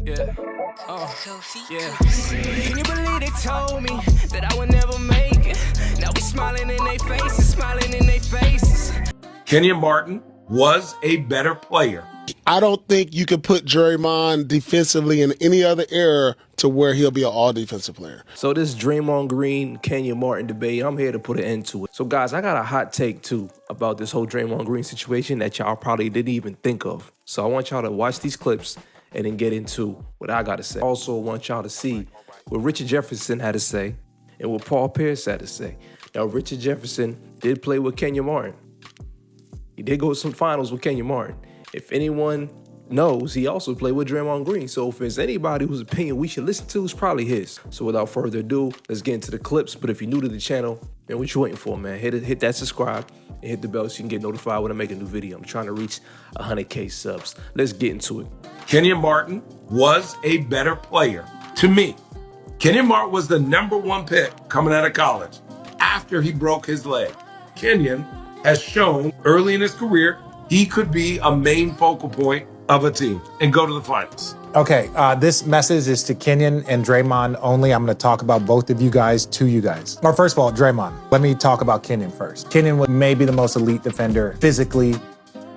Yeah. Yeah. Can you believe they told me that I would never make it? Now we smiling in their faces, smiling in their faces. Kenyon Martin was a better player. I don't think you can put Draymond defensively in any other era to where he'll be an all-defensive player. So this Draymond Green, Kenyon Martin debate, I'm here to put an end to it. So guys, I got a hot take too about this whole Draymond Green situation that y'all probably didn't even think of. So I want y'all to watch these clips and then get into what I got to say. Also want y'all to see what Richard Jefferson had to say and what Paul Pierce had to say. Now, Richard Jefferson did play with Kenyon Martin. He did go to some finals with Kenyon Martin. If anyone knows, he also played with Draymond Green. So if there's anybody whose opinion we should listen to, it's probably his. So without further ado, let's get into the clips. But if you're new to the channel, man, what you waiting for, man? Hit that subscribe and hit the bell so you can get notified when I make a new video. I'm trying to reach 100K subs. Let's get into it. Kenyon Martin was a better player to me. Kenyon Martin was the #1 pick coming out of college after he broke his leg. Kenyon has shown early in his career he could be a main focal point of a team and go to the finals. Okay, this message is to Kenyon and Draymond only. I'm going to talk about both of you guys to you guys. Or first of all, Draymond. Let me talk about Kenyon first. Kenyon was maybe the most elite defender, physically,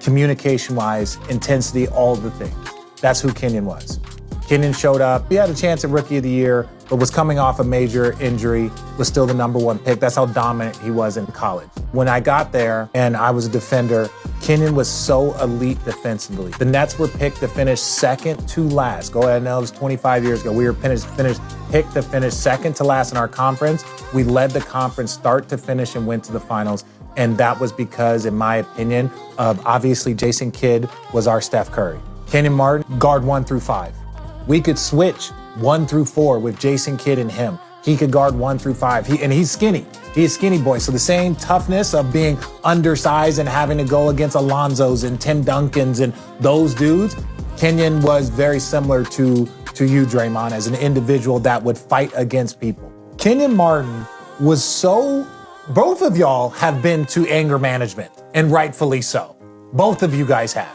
communication-wise, intensity, all the things. That's who Kenyon was. Kenyon showed up. He had a chance at Rookie of the Year, but was coming off a major injury, was still the #1 pick. That's how dominant he was in college. When I got there and I was a defender, Kenyon was so elite defensively. The Nets were picked to finish second to last. Go ahead, now it was 25 years ago. We were picked to finish second to last in our conference. We led the conference start to finish and went to the finals. And that was because, in my opinion, of obviously Jason Kidd was our Steph Curry. Kenyon Martin, guard 1 through 5. We could switch 1 through 4 with Jason Kidd and him. He could guard 1 through 5. And he's skinny. He's a skinny boy. So the same toughness of being undersized and having to go against Alonzos and Tim Duncans and those dudes, Kenyon was very similar to you, Draymond, as an individual that would fight against people. Kenyon Martin was so, both of y'all have been to anger management, and rightfully so. Both of you guys have.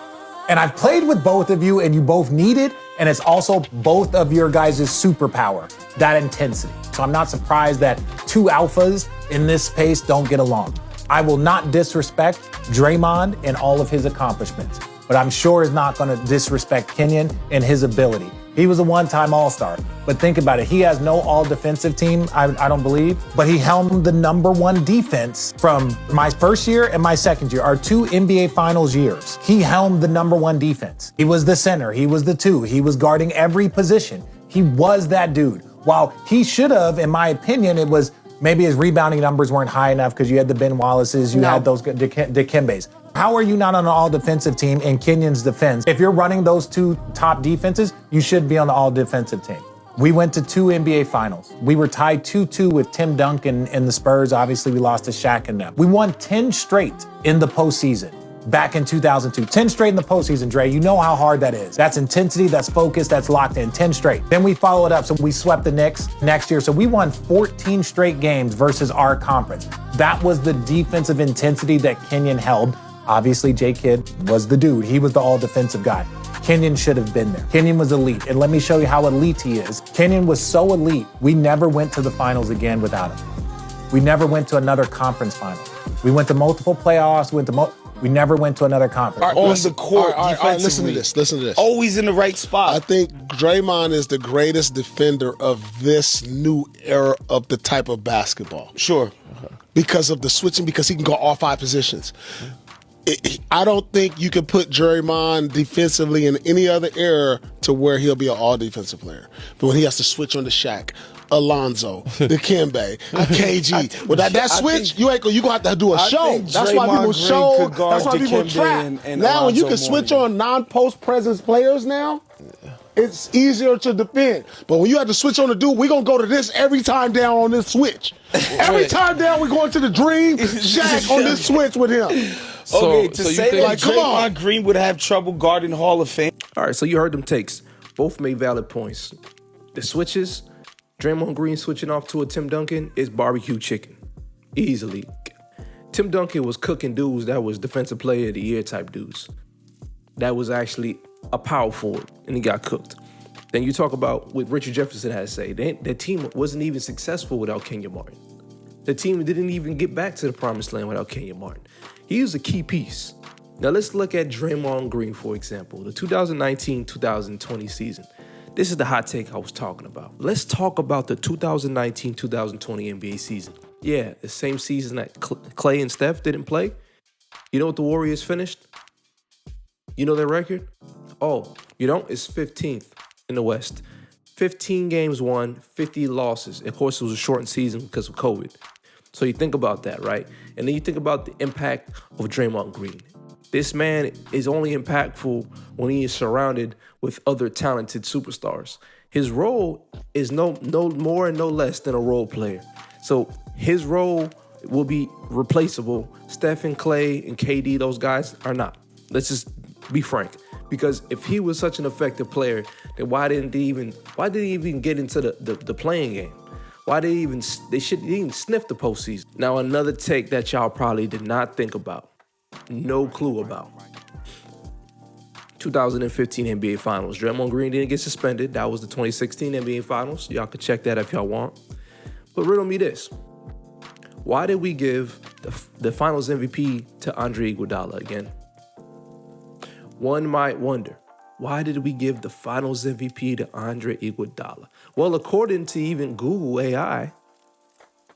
And I've played with both of you and you both need it. And it's also both of your guys' superpower, that intensity. So I'm not surprised that two alphas in this space don't get along. I will not disrespect Draymond and all of his accomplishments, but I'm sure is not gonna disrespect Kenyon and his ability. He was a one-time All-Star, but think about it. He has no all-defensive team, I don't believe, but he helmed the #1 defense from my first year and my second year, our 2 NBA Finals years. He helmed the #1 defense. He was the center, he was the 2, he was guarding every position. He was that dude. While he should have, in my opinion, it was maybe his rebounding numbers weren't high enough because you had the Ben Wallaces, you had those Dikembes. How are you not on an all-defensive team in Kenyon's defense? If you're running those 2 top defenses, you should be on the all-defensive team. We went to 2 NBA Finals. We were tied 2-2 with Tim Duncan and the Spurs. Obviously, we lost to Shaq and them. We won 10 straight in the postseason back in 2002. 10 straight in the postseason, Dre. You know how hard that is. That's intensity, that's focus, that's locked in. 10 straight. Then we followed up, so we swept the Knicks next year. So we won 14 straight games versus our conference. That was the defensive intensity that Kenyon held. Obviously, J. Kidd was the dude. He was the all-defensive guy. Kenyon should have been there. Kenyon was elite. And let me show you how elite he is. Kenyon was so elite, we never went to the finals again without him. We never went to another conference final. We went to multiple playoffs, we never went to another conference. On the court, listen to this. Always in the right spot. I think Draymond is the greatest defender of this new era of the type of basketball. Sure. Because of the switching, because he can go all 5 positions. I don't think you can put Draymond defensively in any other era to where he'll be an all-defensive player. But when he has to switch on to Shaq, Alonzo, Dikembe, KG, with that switch, you gonna have to do a show. That's why people show. That's why people trap. Now, when you can switch on non-post presence players now, it's easier to defend. But when you have to switch on the dude, we're gonna go to this every time down on this switch. Every time down, we're going to the Dream Shaq on this switch with him. So say that Draymond Green would have trouble guarding Hall of Fame. All right, so you heard them takes. Both made valid points. The switches, Draymond Green switching off to a Tim Duncan is barbecue chicken. Easily. Tim Duncan was cooking dudes that was defensive player of the year type dudes. that was actually a power forward, and he got cooked. Then you talk about what Richard Jefferson had to say. The team wasn't even successful without Kenyon Martin. The team didn't even get back to the promised land without Kenyon Martin. He was a key piece. Now let's look at Draymond Green, for example, the 2019-2020 season. This is the hot take I was talking about. Let's talk about the 2019-2020 NBA season. Yeah, the same season that Clay and Steph didn't play. You know what the Warriors finished? You know their record? Oh, you don't? It's 15th in the West. 15 games won, 50 losses. Of course, it was a shortened season because of COVID. So you think about that, right? And then you think about the impact of Draymond Green. This man is only impactful when he is surrounded with other talented superstars. His role is no more and no less than a role player. So his role will be replaceable. Steph and Clay and KD, those guys are not. Let's just be frank. Because if he was such an effective player, then why did he even get into the playing game? Why did they shouldn't even sniff the postseason? Now another take that y'all probably did not think about, no clue about. 2015 NBA Finals. Draymond Green didn't get suspended. That was the 2016 NBA Finals. Y'all can check that if y'all want. But riddle me this. Why did we give the Finals MVP to Andre Iguodala again? One might wonder, why did we give the Finals MVP to Andre Iguodala? Well, according to even Google AI,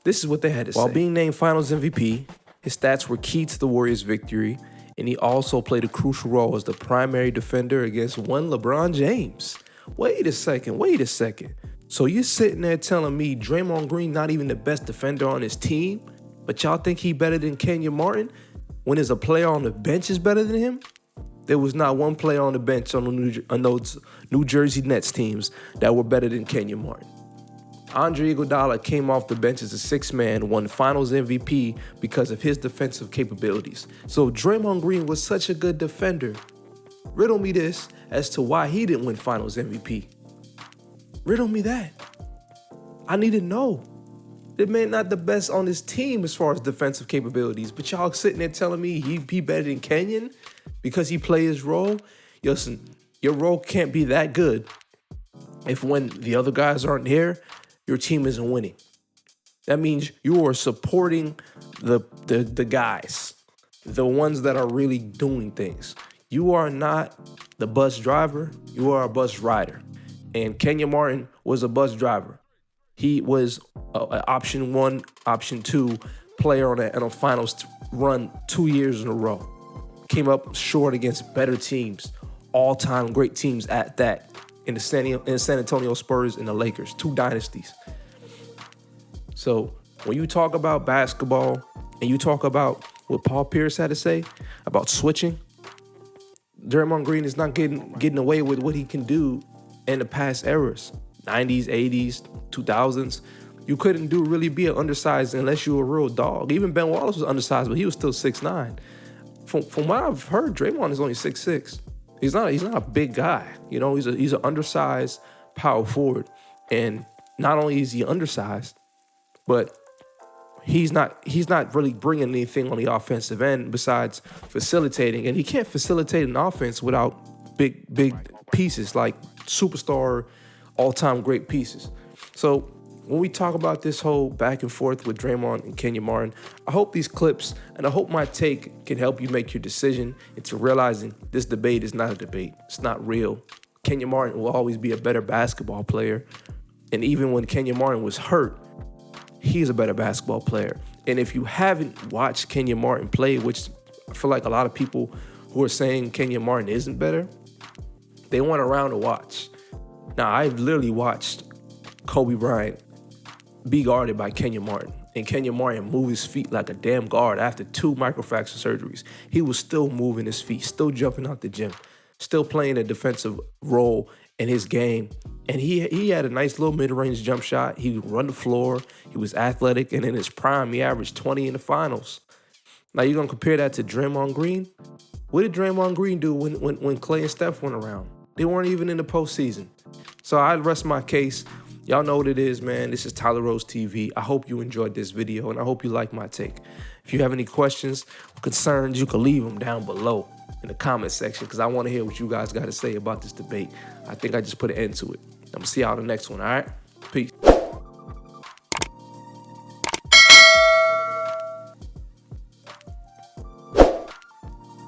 this is what they had to say. While being named Finals MVP, his stats were key to the Warriors' victory, and he also played a crucial role as the primary defender against one LeBron James. Wait a second. So you're sitting there telling me Draymond Green not even the best defender on his team, but y'all think he better than Kenyon Martin when there's a player on the bench is better than him? There was not one player on the bench on those New Jersey Nets teams that were better than Kenyon Martin. Andre Iguodala came off the bench as a sixth man, won Finals MVP because of his defensive capabilities. So if Draymond Green was such a good defender, riddle me this as to why he didn't win Finals MVP. Riddle me that. I need to know. The man not the best on his team as far as defensive capabilities, but y'all sitting there telling me he better than Kenyon because he played his role? Listen, your role can't be that good if when the other guys aren't here, your team isn't winning. That means you are supporting the guys, the ones that are really doing things. You are not the bus driver, you are a bus rider. And Kenyon Martin was a bus driver. He was an option 1, option 2 player on a finals run 2 years in a row. Came up short against better teams, all-time great teams at that, in the San Antonio Spurs and the Lakers, 2 dynasties. So when you talk about basketball and you talk about what Paul Pierce had to say about switching, Draymond Green is not getting away with what he can do in the past eras, 90s, 80s, 2000s. You couldn't be an undersized unless you were a real dog. Even Ben Wallace was undersized, but he was still 6'9". From what I've heard, Draymond is only 6'6". He's not a big guy. You know, he's an undersized power forward. And not only is he undersized, but he's not really bringing anything on the offensive end besides facilitating. And he can't facilitate an offense without big pieces like superstar, all-time great pieces. So when we talk about this whole back and forth with Draymond and Kenyon Martin, I hope these clips and I hope my take can help you make your decision into realizing this debate is not a debate. It's not real. Kenyon Martin will always be a better basketball player. And even when Kenyon Martin was hurt, he's a better basketball player. And if you haven't watched Kenyon Martin play, which I feel like a lot of people who are saying Kenyon Martin isn't better, they went around to watch. Now, I've literally watched Kobe Bryant be guarded by Kenyon Martin. And Kenyon Martin moved his feet like a damn guard after 2 microfracture surgeries. He was still moving his feet, still jumping out the gym, still playing a defensive role in his game. And he had a nice little mid-range jump shot. He would run the floor. He was athletic. And in his prime, he averaged 20 in the finals. Now, you're going to compare that to Draymond Green? What did Draymond Green do when Clay and Steph went around? They weren't even in the postseason. So I rest my case. Y'all know what it is, man. This is Tyler Rose TV. I hope you enjoyed this video, and I hope you like my take. If you have any questions or concerns, you can leave them down below. in the comment section because I want to hear what you guys got to say about this debate. I think I just put an end to it. I'm going to see y'all in the next one, all right? Peace.